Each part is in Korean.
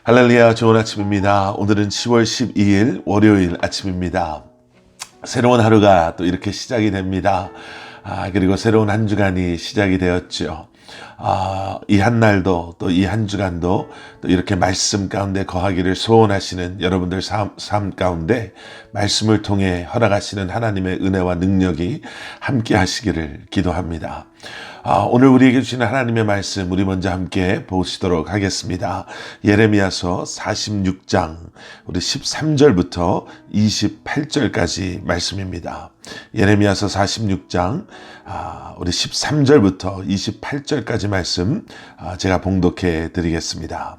할렐루야, 좋은 아침입니다. 오늘은 10월 12일 월요일 아침입니다. 새로운 하루가 또 이렇게 시작이 됩니다. 그리고 새로운 한 주간이 시작이 되었죠. 이 한 날도 또 이 한 주간도 또 이렇게 말씀 가운데 거하기를 소원하시는 여러분들 삶 가운데 말씀을 통해 허락하시는 하나님의 은혜와 능력이 함께 하시기를 기도합니다. 오늘 우리에게 주시는 하나님의 말씀 우리 먼저 함께 보시도록 하겠습니다. 예레미야서 46장 우리 13절부터 28절까지 말씀입니다. 예레미야서 46장 우리 13절부터 28절까지 말씀 제가 봉독해 드리겠습니다.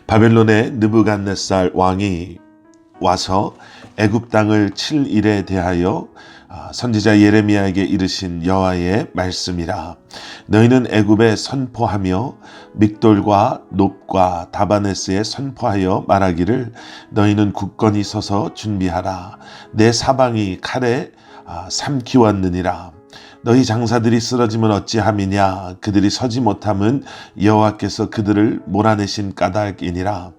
바벨론의 느부갓네살 왕이 와서 애굽 땅을 칠 일에 대하여 선지자 예레미야에게 이르신 여호와의 말씀이라. 너희는 애굽에 선포하며 믹돌과 놉과 다바네스에 선포하여 말하기를 너희는 굳건히 서서 준비하라. 내 사방이 칼에 삼키웠느니라. 너희 장사들이 쓰러지면 어찌함이냐. 그들이 서지 못함은 여호와께서 그들을 몰아내신 까닭이니라.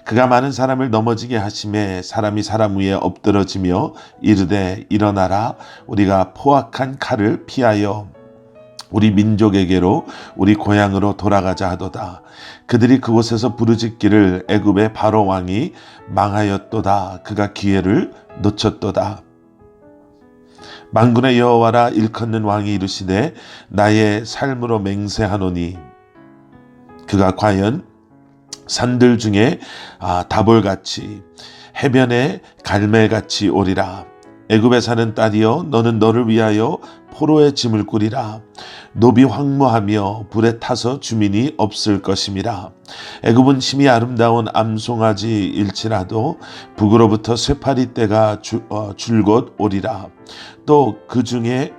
그가 많은 사람을 넘어지게 하심에 사람이 사람 위에 엎드러지며 이르되 일어나라. 우리가 포악한 칼을 피하여 우리 민족에게로 우리 고향으로 돌아가자 하도다. 그들이 그곳에서 부르짖기를 애굽의 바로 왕이 망하였도다. 그가 기회를 놓쳤도다. 만군의 여호와라. 일컫는 왕이 이르시되 나의 삶으로 맹세하노니 그가 과연 산들 중에 다볼같이 해변에 갈멜같이 오리라. 애굽에 사는 딸이여 너는 너를 위하여 포로의 짐을 꾸리라. 노비 황무하며 불에 타서 주민이 없을 것임이라. 애굽은 심히 아름다운 암송아지일지라도 북으로부터 쇠파리 떼가 줄곧 오리라. 또 그 중에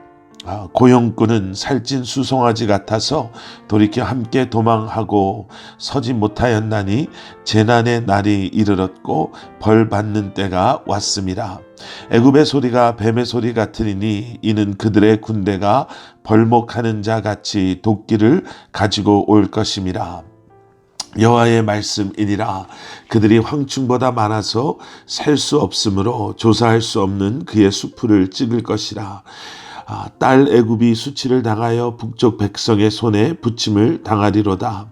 고용꾼은 살찐 수송아지 같아서 돌이켜 함께 도망하고 서지 못하였나니 재난의 날이 이르렀고 벌 받는 때가 왔음이라. 애굽의 소리가 뱀의 소리 같으리니 이는 그들의 군대가 벌목하는 자 같이 도끼를 가지고 올 것임이라. 여호와의 말씀이니라. 그들이 황충보다 많아서 셀 수 없으므로 조사할 수 없는 그의 수풀을 찍을 것이라. 딸 애굽이 수치를 당하여 북쪽 백성의 손에 부침을 당하리로다.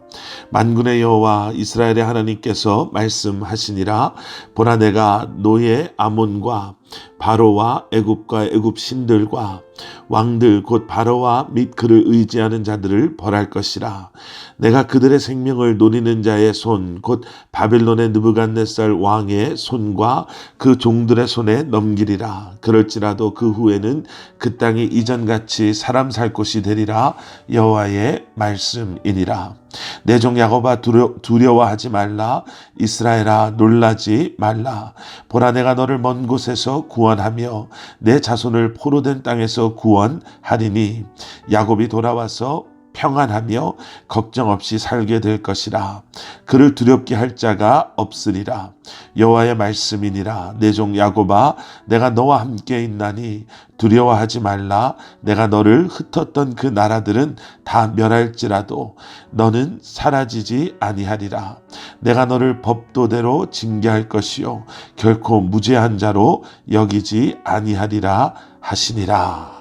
만군의 여호와 이스라엘의 하나님께서 말씀하시니라. 보라 내가 노예 아몬과 바로와 애굽과 애굽 신들과 왕들 곧 바로와 및 그를 의지하는 자들을 벌할 것이라. 내가 그들의 생명을 노리는 자의 손 곧 바벨론의 느부갓네살 왕의 손과 그 종들의 손에 넘기리라. 그럴지라도 그 후에는 그 땅이 이전같이 사람 살 곳이 되리라. 여호와의 말씀이니라. 내 종 야곱아 두려워하지 말라. 이스라엘아 놀라지 말라. 보라 내가 너를 먼 곳에서 구원하며 내 자손을 포로된 땅에서 구원하리니 야곱이 돌아와서 평안하며 걱정 없이 살게 될 것이라. 그를 두렵게 할 자가 없으리라. 여호와의 말씀이니라. 내 종 야곱아 내가 너와 함께 있나니 두려워하지 말라. 내가 너를 흩었던 그 나라들은 다 멸할지라도 너는 사라지지 아니하리라. 내가 너를 법도대로 징계할 것이요 결코 무죄한 자로 여기지 아니하리라 하시니라.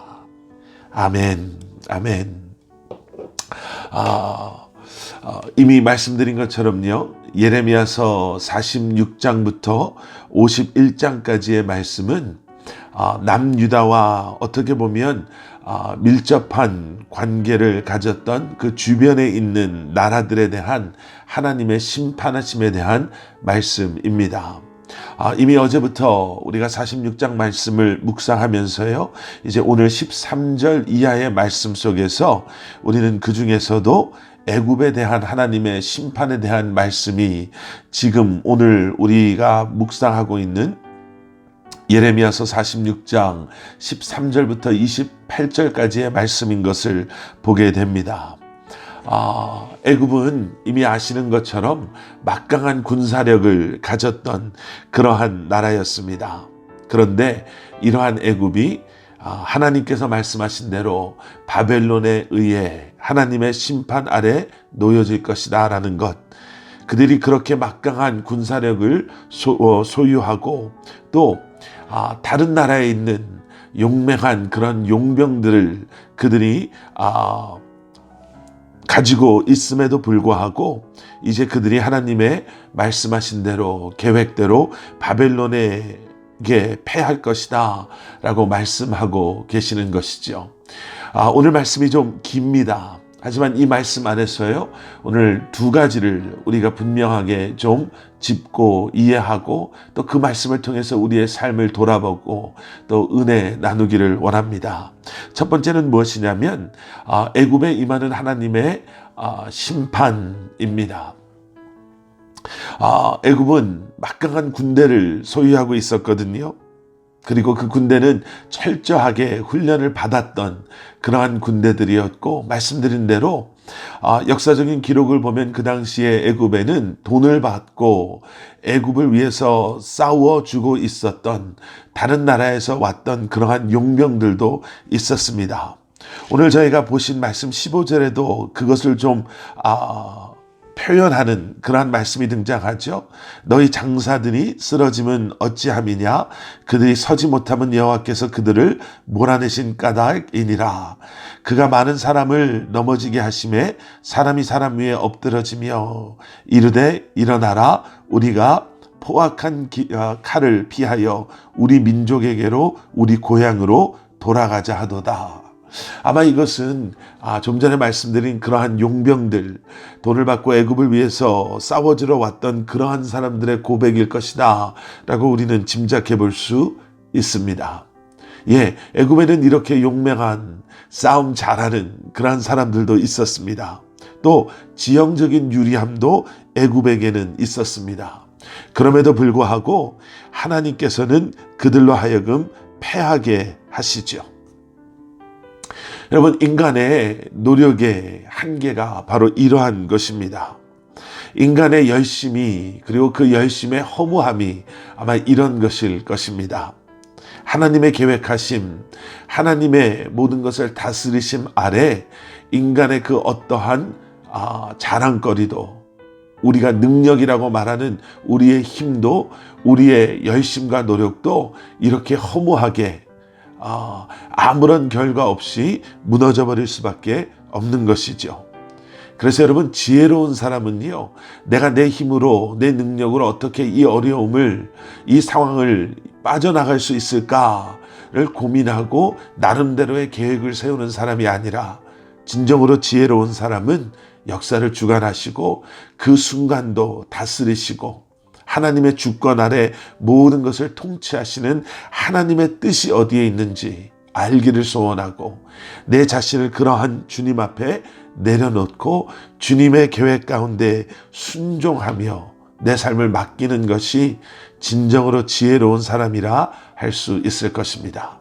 아멘. 아멘. 이미 말씀드린 것처럼요. 예레미야서 46장부터 51장까지의 말씀은 남유다와 어떻게 보면 밀접한 관계를 가졌던 그 주변에 있는 나라들에 대한 하나님의 심판하심에 대한 말씀입니다. 이미 어제부터 우리가 46장 말씀을 묵상하면서요. 이제 오늘 13절 이하의 말씀 속에서 우리는 그 중에서도 애굽에 대한 하나님의 심판에 대한 말씀이 지금 오늘 우리가 묵상하고 있는 예레미야서 46장 13절부터 28절까지의 말씀인 것을 보게 됩니다. 애굽은 이미 아시는 것처럼 막강한 군사력을 가졌던 그러한 나라였습니다. 그런데 이러한 애굽이 하나님께서 말씀하신 대로 바벨론에 의해 하나님의 심판 아래 놓여질 것이다 라는 것, 그들이 그렇게 막강한 군사력을 소유하고 또 다른 나라에 있는 용맹한 그런 용병들을 그들이 가지고 있음에도 불구하고 이제 그들이 하나님의 말씀하신 대로 계획대로 바벨론에게 패할 것이다 라고 말씀하고 계시는 것이죠. 오늘 말씀이 좀 깁니다. 하지만 이 말씀 안에서요, 오늘 두 가지를 우리가 분명하게 좀 짚고 이해하고 또 그 말씀을 통해서 우리의 삶을 돌아보고 또 은혜 나누기를 원합니다. 첫 번째는 무엇이냐면 애굽에 임하는 하나님의 심판입니다. 애굽은 막강한 군대를 소유하고 있었거든요. 그리고 그 군대는 철저하게 훈련을 받았던 그러한 군대들이었고, 말씀드린 대로 역사적인 기록을 보면 그 당시에 애굽에는 돈을 받고 애굽을 위해서 싸워주고 있었던 다른 나라에서 왔던 그러한 용병들도 있었습니다. 오늘 저희가 보신 말씀 15절에도 그것을 좀 표현하는 그러한 말씀이 등장하죠. 너희 장사들이 쓰러짐은 어찌함이냐, 그들이 서지 못하면 여호와께서 그들을 몰아내신 까닭이니라. 그가 많은 사람을 넘어지게 하심에 사람이 사람 위에 엎드러지며 이르되 일어나라, 우리가 포악한 칼을 피하여 우리 민족에게로 우리 고향으로 돌아가자 하도다. 아마 이것은 좀 전에 말씀드린 그러한 용병들, 돈을 받고 애굽을 위해서 싸워주러 왔던 그러한 사람들의 고백일 것이다 라고 우리는 짐작해 볼 수 있습니다. 애굽에는 이렇게 용맹한 싸움 잘하는 그러한 사람들도 있었습니다. 또 지형적인 유리함도 애굽에게는 있었습니다. 그럼에도 불구하고 하나님께서는 그들로 하여금 패하게 하시죠. 여러분, 인간의 노력의 한계가 바로 이러한 것입니다. 인간의 열심이, 그리고 그 열심의 허무함이 아마 이런 것일 것입니다. 하나님의 계획하심, 하나님의 모든 것을 다스리심 아래 인간의 그 어떠한 자랑거리도, 우리가 능력이라고 말하는 우리의 힘도, 우리의 열심과 노력도 이렇게 허무하게 아무런 결과 없이 무너져 버릴 수밖에 없는 것이죠. 그래서 여러분, 지혜로운 사람은요, 내가 내 힘으로, 내 능력으로 어떻게 이 어려움을, 이 상황을 빠져나갈 수 있을까를 고민하고 나름대로의 계획을 세우는 사람이 아니라, 진정으로 지혜로운 사람은 역사를 주관하시고 그 순간도 다스리시고 하나님의 주권 아래 모든 것을 통치하시는 하나님의 뜻이 어디에 있는지 알기를 소원하고, 내 자신을 그러한 주님 앞에 내려놓고 주님의 계획 가운데 순종하며 내 삶을 맡기는 것이 진정으로 지혜로운 사람이라 할 수 있을 것입니다.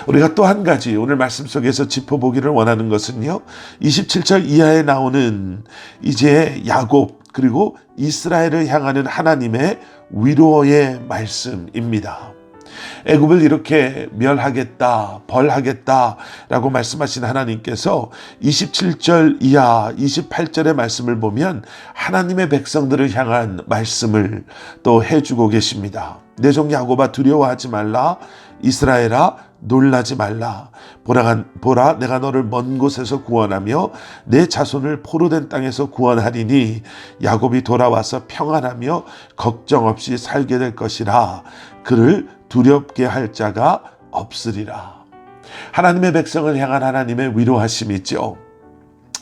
우리가 또 한 가지 오늘 말씀 속에서 짚어보기를 원하는 것은요, 27절 이하에 나오는 이제 야곱 그리고 이스라엘을 향하는 하나님의 위로의 말씀입니다. 애굽을 이렇게 멸하겠다, 벌하겠다 라고 말씀하신 하나님께서 27절 이하 28절의 말씀을 보면 하나님의 백성들을 향한 말씀을 또 해주고 계십니다. 내 종 야곱아 두려워하지 말라, 이스라엘아 놀라지 말라. 보라 내가 너를 먼 곳에서 구원하며 내 자손을 포로된 땅에서 구원하리니 야곱이 돌아와서 평안하며 걱정 없이 살게 될 것이라. 그를 두렵게 할 자가 없으리라. 하나님의 백성을 향한 하나님의 위로하심이죠.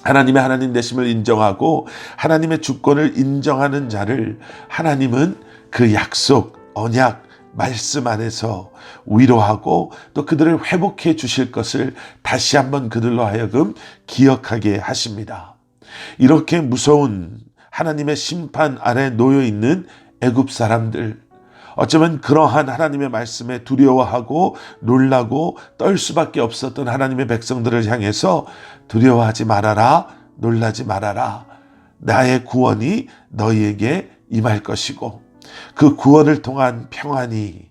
하나님의 하나님 되심을 인정하고 하나님의 주권을 인정하는 자를 하나님은 그 약속, 언약, 말씀 안에서 위로하고 또 그들을 회복해 주실 것을 다시 한번 그들로 하여금 기억하게 하십니다. 이렇게 무서운 하나님의 심판 아래 놓여 있는 애굽 사람들, 어쩌면 그러한 하나님의 말씀에 두려워하고 놀라고 떨 수밖에 없었던 하나님의 백성들을 향해서 두려워하지 말아라, 놀라지 말아라. 나의 구원이 너희에게 임할 것이고 그 구원을 통한 평안이,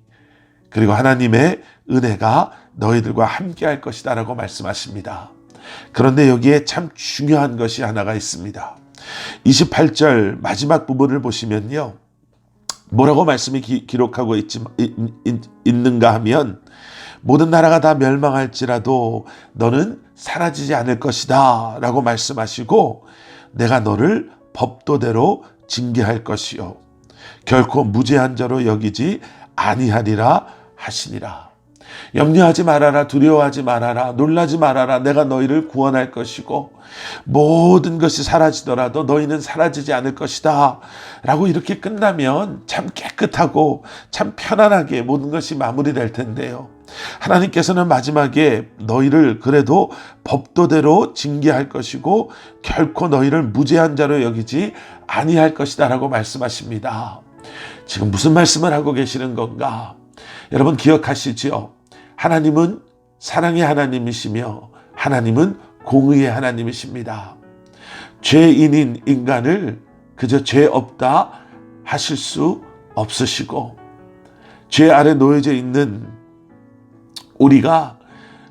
그리고 하나님의 은혜가 너희들과 함께 할 것이다 라고 말씀하십니다. 그런데 여기에 참 중요한 것이 하나가 있습니다. 28절 마지막 부분을 보시면요. 뭐라고 말씀이 기록하고 있는가 하면 모든 나라가 다 멸망할지라도 너는 사라지지 않을 것이다 라고 말씀하시고 내가 너를 법도대로 징계할 것이요 결코 무죄한 자로 여기지 아니하리라 하시니라. 염려하지 말아라, 두려워하지 말아라, 놀라지 말아라. 내가 너희를 구원할 것이고 모든 것이 사라지더라도 너희는 사라지지 않을 것이다 라고 이렇게 끝나면 참 깨끗하고 참 편안하게 모든 것이 마무리될 텐데요. 하나님께서는 마지막에 너희를 그래도 법도대로 징계할 것이고 결코 너희를 무죄한 자로 여기지 아니할 것이다 라고 말씀하십니다. 지금 무슨 말씀을 하고 계시는 건가? 여러분 기억하시지요? 하나님은 사랑의 하나님이시며 하나님은 공의의 하나님이십니다. 죄인인 인간을 그저 죄 없다 하실 수 없으시고 죄 아래 놓여져 있는 우리가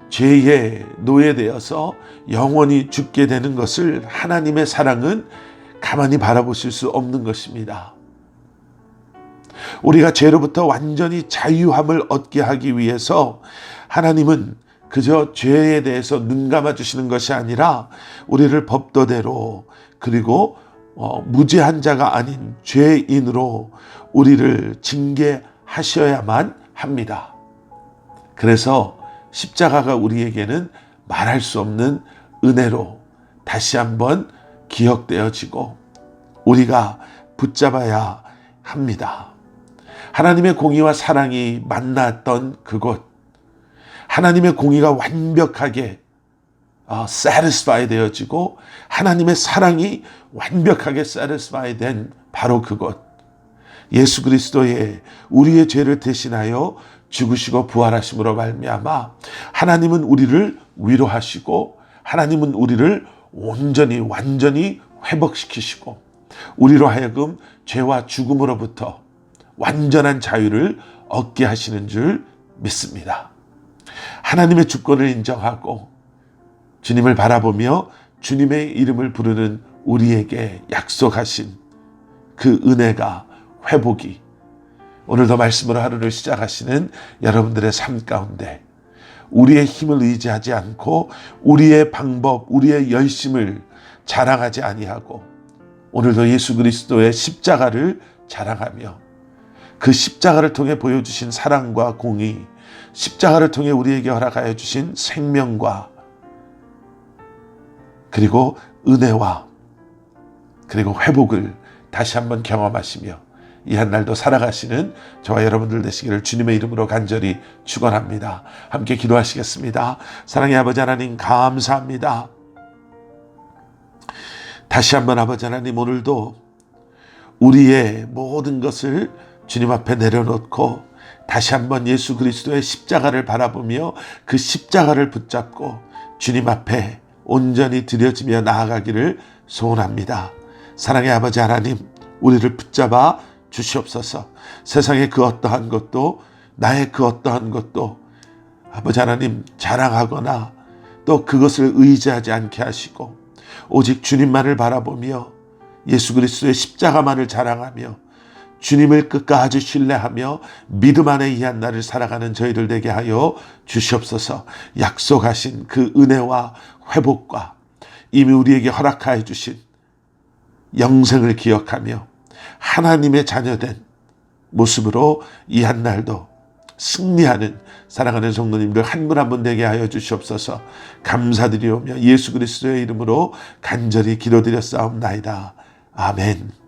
죄에 노예되어서 영원히 죽게 되는 것을 하나님의 사랑은 가만히 바라보실 수 없는 것입니다. 우리가 죄로부터 완전히 자유함을 얻게 하기 위해서 하나님은 그저 죄에 대해서 눈 감아 주시는 것이 아니라 우리를 법도대로 그리고 무죄한 자가 아닌 죄인으로 우리를 징계하셔야만 합니다. 그래서 십자가가 우리에게는 말할 수 없는 은혜로 다시 한번 기억되어지고 우리가 붙잡아야 합니다. 하나님의 공의와 사랑이 만났던 그곳, 하나님의 공의가 완벽하게 satisfy 되어지고 하나님의 사랑이 완벽하게 satisfy 된 바로 그곳, 예수 그리스도의 우리의 죄를 대신하여 죽으시고 부활하심으로 말미암아 하나님은 우리를 위로하시고 하나님은 우리를 온전히 완전히 회복시키시고 우리로 하여금 죄와 죽음으로부터 완전한 자유를 얻게 하시는 줄 믿습니다. 하나님의 주권을 인정하고 주님을 바라보며 주님의 이름을 부르는 우리에게 약속하신 그 은혜가 회복이 오늘도 말씀으로 하루를 시작하시는 여러분들의 삶 가운데 우리의 힘을 의지하지 않고 우리의 방법, 우리의 열심을 자랑하지 아니하고 오늘도 예수 그리스도의 십자가를 자랑하며 그 십자가를 통해 보여주신 사랑과 공의, 십자가를 통해 우리에게 허락하여 주신 생명과 그리고 은혜와 그리고 회복을 다시 한번 경험하시며 이 한날도 살아가시는 저와 여러분들 되시기를 주님의 이름으로 간절히 축원합니다. 함께 기도하시겠습니다. 사랑의 아버지 하나님 감사합니다. 다시 한번 아버지 하나님 오늘도 우리의 모든 것을 주님 앞에 내려놓고 다시 한번 예수 그리스도의 십자가를 바라보며 그 십자가를 붙잡고 주님 앞에 온전히 드려지며 나아가기를 소원합니다. 사랑의 아버지 하나님 우리를 붙잡아 주시옵소서. 세상의 그 어떠한 것도 나의 그 어떠한 것도 아버지 하나님 자랑하거나 또 그것을 의지하지 않게 하시고 오직 주님만을 바라보며 예수 그리스도의 십자가만을 자랑하며 주님을 끝까지 신뢰하며 믿음 안에 이 한날을 살아가는 저희들 되게 하여 주시옵소서. 약속하신 그 은혜와 회복과 이미 우리에게 허락하여 주신 영생을 기억하며 하나님의 자녀된 모습으로 이 한날도 승리하는 사랑하는 성도님들 한 분 한 분 되게 하여 주시옵소서. 감사드리오며 예수 그리스도의 이름으로 간절히 기도드렸사옵나이다. 아멘.